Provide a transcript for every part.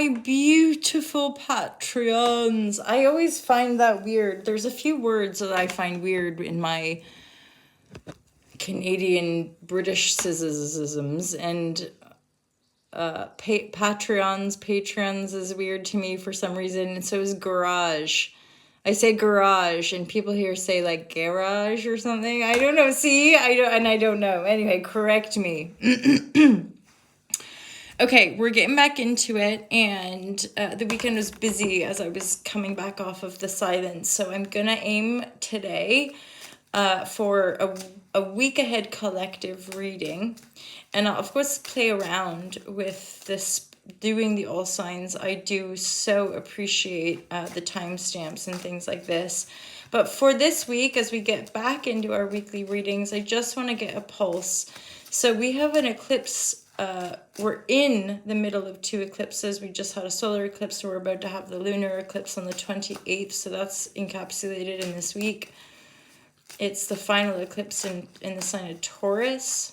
my beautiful Patreons. I always find that weird. There's a few words that I find weird in my Canadian Britishisms, and Patreons is weird to me for some reason, and so is garage. I say garage, and people here say like garage or something. I don't know. See, I don't know. Anyway, correct me. Okay, we're getting back into it, and the weekend was busy as I was coming back off of the silence. So I'm gonna aim today for a week ahead collective reading, and I'll of course play around with this doing the all signs. I do so appreciate the timestamps and things like this. But for this week, as we get back into our weekly readings, I just want to get a pulse. So we have an eclipse. We're in the middle of two eclipses. We just had a solar eclipse, so we're about to have the lunar eclipse on the 28th. So that's encapsulated in this week. It's the final eclipse in the sign of Taurus.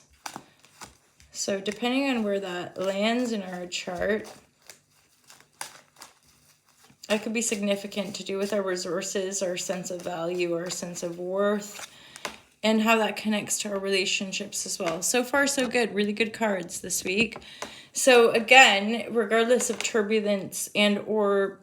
So depending on where that lands in our chart, that could be significant to do with our resources, our sense of value, our sense of worth, and how that connects to our relationships as well. So far, so good. Really good cards this week. So again, regardless of turbulence and or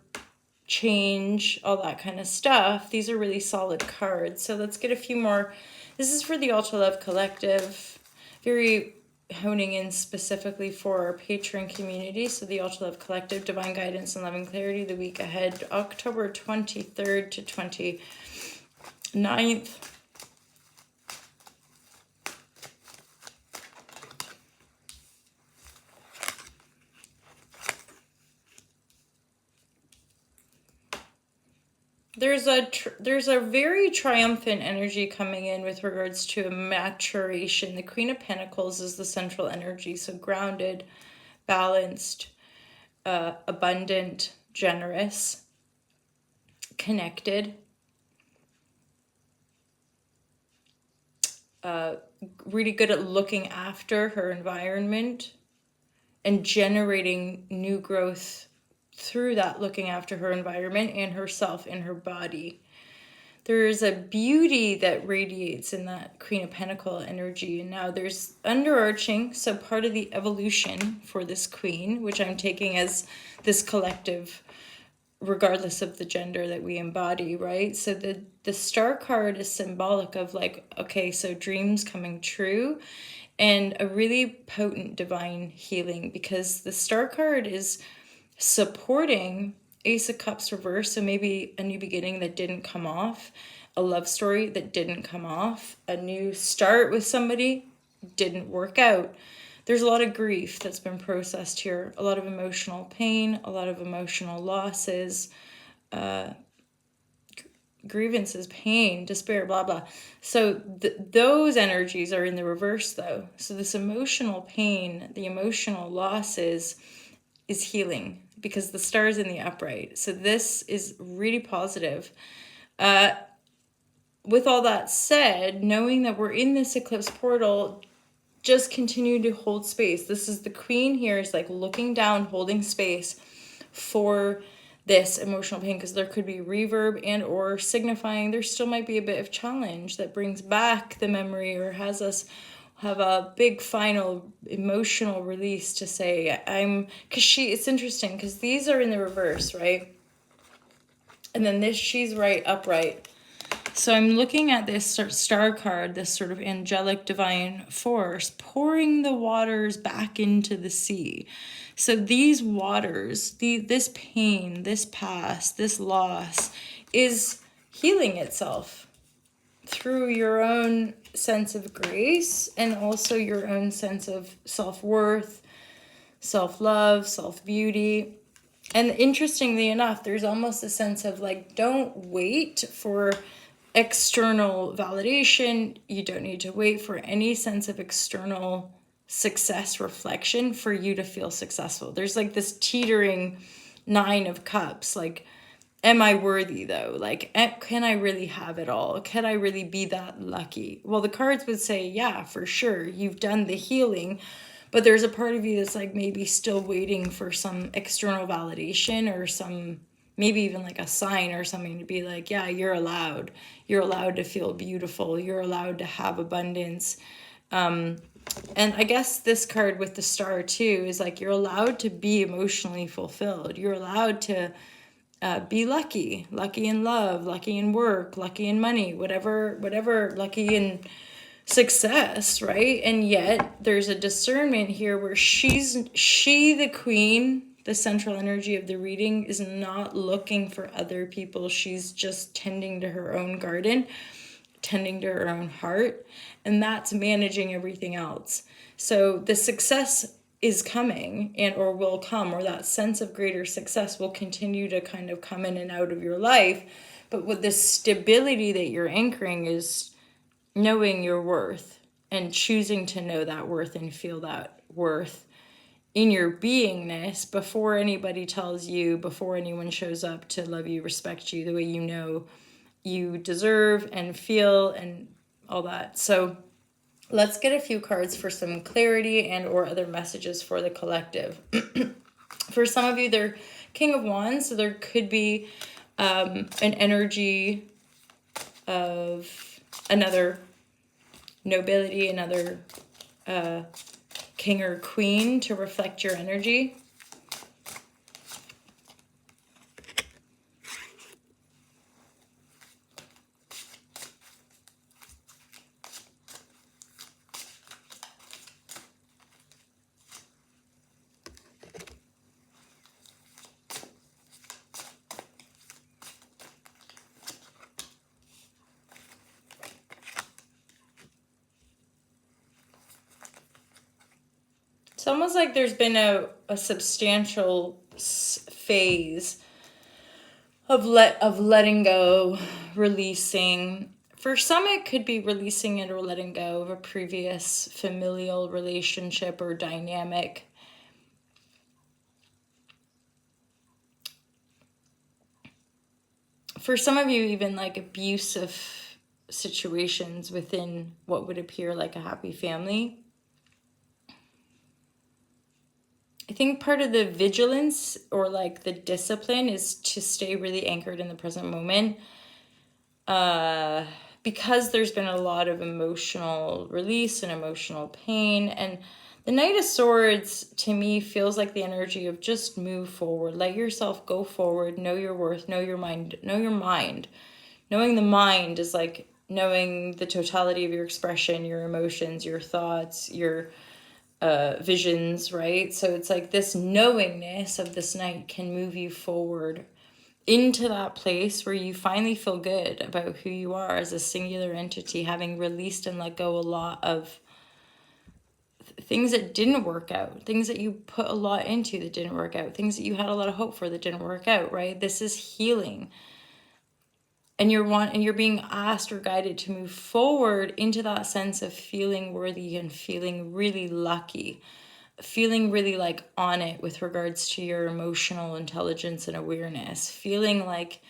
change, all that kind of stuff, these are really solid cards. So let's get a few more. This is for the Ultra Love Collective. Very honing in specifically for our Patreon community. So the Ultra Love Collective, Divine Guidance and Loving Clarity, the week ahead, October 23rd to 29th. There's a very triumphant energy coming in with regards to a maturation. The Queen of Pentacles is the central energy, so grounded, balanced, abundant, generous, connected, really good at looking after her environment and generating new growth through that, looking after her environment and herself and her body. There is a beauty that radiates in that Queen of Pentacle energy. And now there's underarching, so part of the evolution for this queen, which I'm taking as this collective, regardless of the gender that we embody, right? So the star card is symbolic of like, okay, so dreams coming true and a really potent divine healing, because the star card is supporting Ace of Cups reverse, so maybe a new beginning that didn't come off, a love story that didn't come off, a new start with somebody didn't work out. There's a lot of grief that's been processed here, a lot of emotional pain, a lot of emotional losses, grievances, pain, despair, blah, blah. So those energies are in the reverse though. So this emotional pain, the emotional losses is healing, because the star is in the upright. So this is really positive. With all that said, knowing that we're in this eclipse portal, just continue to hold space. This is the queen here is like looking down, holding space for this emotional pain, because there could be reverb and or signifying there still might be a bit of challenge that brings back the memory or has us have a big final emotional release to say it's interesting because these are in the reverse, right? And then this, she's right upright. So I'm looking at this star card, this sort of angelic divine force pouring the waters back into the sea. So these waters, this pain, this past, this loss is healing itself through your own sense of grace and also your own sense of self-worth, self-love, self-beauty. And interestingly enough, there's almost a sense of like, don't wait for external validation. You don't need to wait for any sense of external success reflection for you to feel successful. There's like this teetering 9 of Cups, like, am I worthy though? Like, can I really have it all? Can I really be that lucky? Well, the cards would say, yeah, for sure. You've done the healing, But there's a part of you that's like maybe still waiting for some external validation or some, maybe even like a sign or something to be like, yeah, you're allowed. You're allowed to feel beautiful. You're allowed to have abundance. And I guess this card with the star too is like you're allowed to be emotionally fulfilled. You're allowed to be lucky, lucky in love, lucky in work, lucky in money, whatever, lucky in success, right? And yet there's a discernment here where she the queen, the central energy of the reading, is not looking for other people. She's just tending to her own garden, tending to her own heart, and that's managing everything else. So the success is coming, and or will come, or that sense of greater success will continue to kind of come in and out of your life. But with the stability that you're anchoring is knowing your worth and choosing to know that worth and feel that worth in your beingness before anybody tells you, before anyone shows up to love you, respect you the way you know you deserve and feel and all that. So let's get a few cards for some clarity and or other messages for the collective. For some of you, they're King of Wands, so there could be an energy of another nobility, another king or queen to reflect your energy. It's almost like there's been a substantial phase of letting go, releasing. For some, it could be releasing it or letting go of a previous familial relationship or dynamic. For some of you, even like abusive situations within what would appear like a happy family. I think part of the vigilance or like the discipline is to stay really anchored in the present moment. Because there's been a lot of emotional release and emotional pain. And the Knight of Swords to me feels like the energy of just move forward. Let yourself go forward. Know your worth. Know your mind. Know your mind. Knowing the mind is like knowing the totality of your expression, your emotions, your thoughts, your visions, right? So it's like this knowingness of this night can move you forward into that place where you finally feel good about who you are as a singular entity, having released and let go a lot of things that didn't work out, things that you put a lot into that didn't work out, things that you had a lot of hope for that didn't work out, right? This is healing. And you're being asked or guided to move forward into that sense of feeling worthy and feeling really lucky, feeling really like on it with regards to your emotional intelligence and awareness, feeling like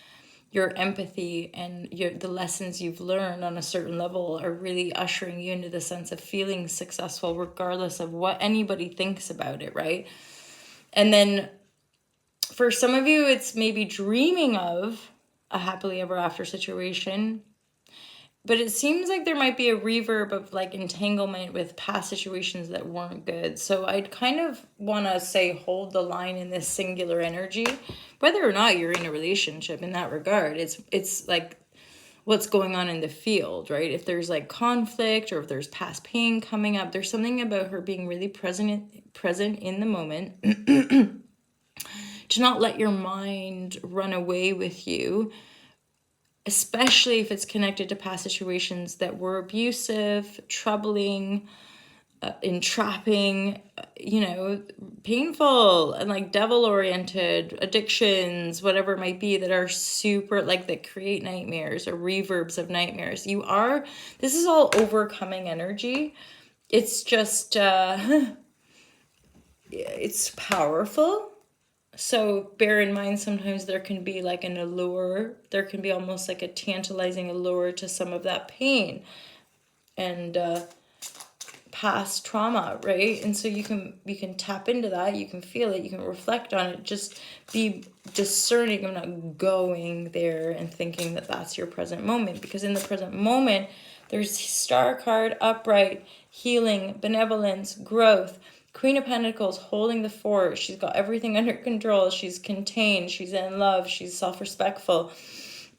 your empathy and the lessons you've learned on a certain level are really ushering you into the sense of feeling successful regardless of what anybody thinks about it, right? And then for some of you, it's maybe dreaming of a happily ever after situation, but it seems like there might be a reverb of like entanglement with past situations that weren't good. So I'd kind of want to say hold the line in this singular energy, whether or not you're in a relationship in that regard. It's like what's going on in the field, right? If there's like conflict or if there's past pain coming up, there's something about her being really present in the moment. To not let your mind run away with you, especially if it's connected to past situations that were abusive, troubling, entrapping, painful, and like devil-oriented addictions, whatever it might be, that are super, like, that create nightmares or reverbs of nightmares. This is all overcoming energy. It's just, it's powerful. So bear in mind, sometimes there can be like an allure. There can be almost like a tantalizing allure to some of that pain and past trauma, right? And so you can tap into that, you can feel it, you can reflect on it, just be discerning of not going there and thinking that that's your present moment, because in the present moment there's Star card, upright, healing, benevolence, growth. Queen of Pentacles holding the fort. She's got everything under control. She's contained. She's in love. She's self-respectful.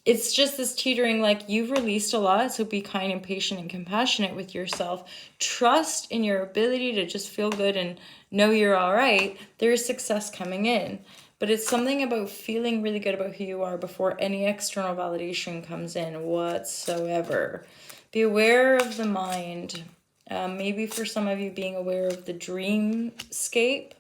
It's just this teetering, like, you've released a lot, so be kind and patient and compassionate with yourself. Trust in your ability to just feel good and know you're all right. There's success coming in. But it's something about feeling really good about who you are before any external validation comes in whatsoever. Be aware of the mind. Maybe for some of you, being aware of the dreamscape.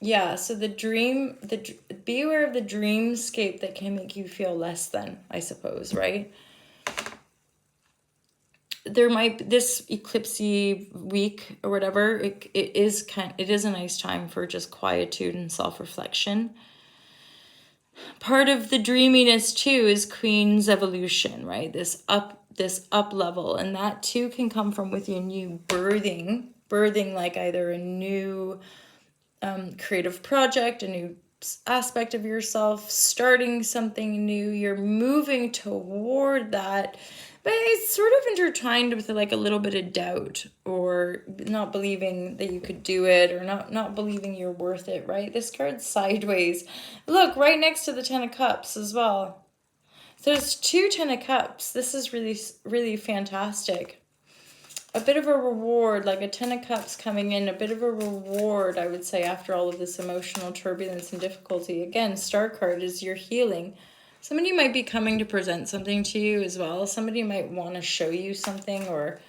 Yeah, so be aware of the dreamscape that can make you feel less than, I suppose, right? There might, this eclipsey week or whatever, it is a nice time for just quietude and self-reflection. Part of the dreaminess too is Queen's evolution, right? This up level, and that too can come from within you, birthing like either a new creative project, a new aspect of yourself, starting something new. You're moving toward that, but it's sort of intertwined with like a little bit of doubt, or not believing that you could do it, or not believing you're worth it, right? This card's sideways. Look, right next to the Ten of Cups as well. So there's two Ten of Cups. This is really, really fantastic. A bit of a reward, like a Ten of Cups coming in, a bit of a reward, I would say, after all of this emotional turbulence and difficulty. Again, Star card is your healing. Somebody might be coming to present something to you as well. Somebody might want to show you something, or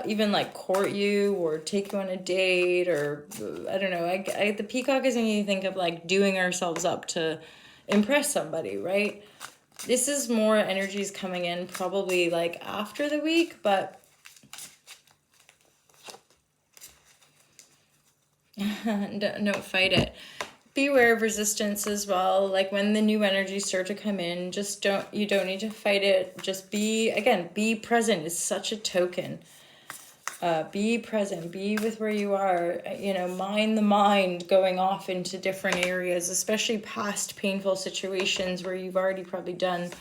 even like court you or take you on a date, or I don't know. The peacock is making you think of like doing ourselves up to impress somebody, right? This is more energies coming in probably like after the week, but don't fight it. Be aware of resistance as well. Like when the new energies start to come in, you don't need to fight it. Just be present is such a token. Be present, be with where you are, mind the mind going off into different areas, especially past painful situations where you've already probably done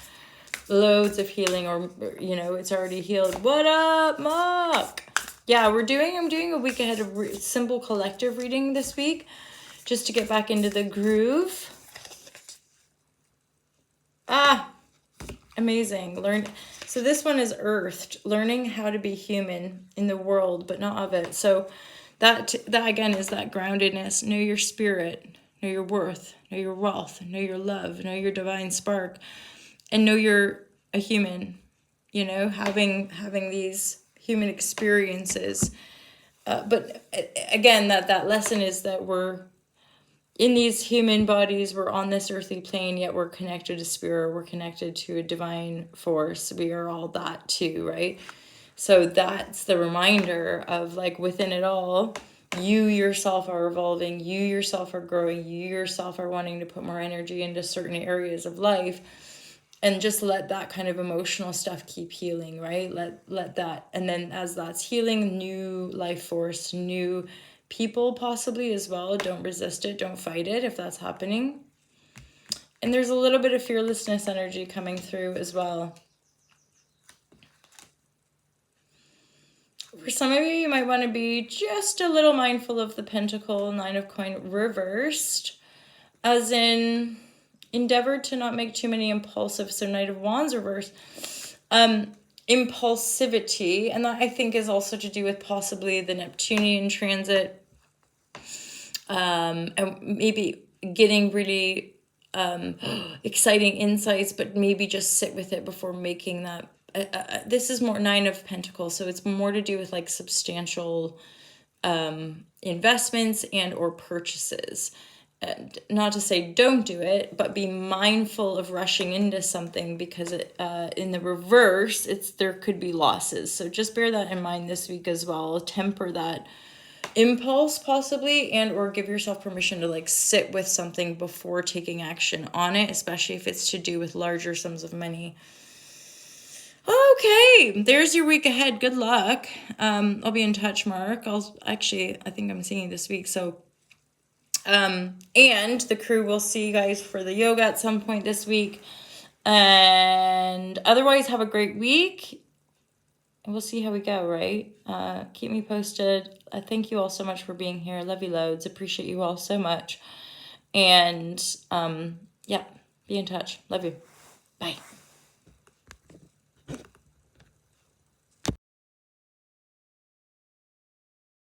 loads of healing, or, it's already healed. What up, Mock? Yeah, I'm doing a week ahead of simple collective reading this week, just to get back into the groove. Amazing. So this one is earthed, learning how to be human in the world, but not of it. So that again is that groundedness. Know your spirit, know your worth, know your wealth, know your love, know your divine spark, and know you're a human, having these human experiences. But again, that lesson is that we're in these human bodies, we're on this earthly plane, yet we're connected to spirit, we're connected to a divine force. We are all that too, right? So that's the reminder of, like, within it all, you yourself are evolving, you yourself are growing, you yourself are wanting to put more energy into certain areas of life. And just let that kind of emotional stuff keep healing, right? Let that, and then as that's healing, new life force, new people possibly as well. Don't resist it, don't fight it if that's happening. And there's a little bit of fearlessness energy coming through as well. For some of you, you might want to be just a little mindful of the Pentacle, Nine of Coin reversed, as in endeavor to not make too many impulsive, so Knight of Wands reverse, impulsivity, and that I think is also to do with possibly the Neptunian transit, and maybe getting really exciting insights, but maybe just sit with it before making that. This is more Nine of Pentacles, so it's more to do with like substantial investments and or purchases. And not to say don't do it, but be mindful of rushing into something, because in the reverse, there could be losses. So just bear that in mind this week as well. Temper that impulse possibly, and or give yourself permission to like sit with something before taking action on it, especially if it's to do with larger sums of money. Okay, there's your week ahead. Good luck. I'll be in touch, Mark. I think I'm seeing you this week. So, and the crew will see you guys for the yoga at some point this week. And otherwise, have a great week. And we'll see how we go, right? Keep me posted. I thank you all so much for being here. Love you loads. Appreciate you all so much. And yeah, be in touch. Love you. Bye.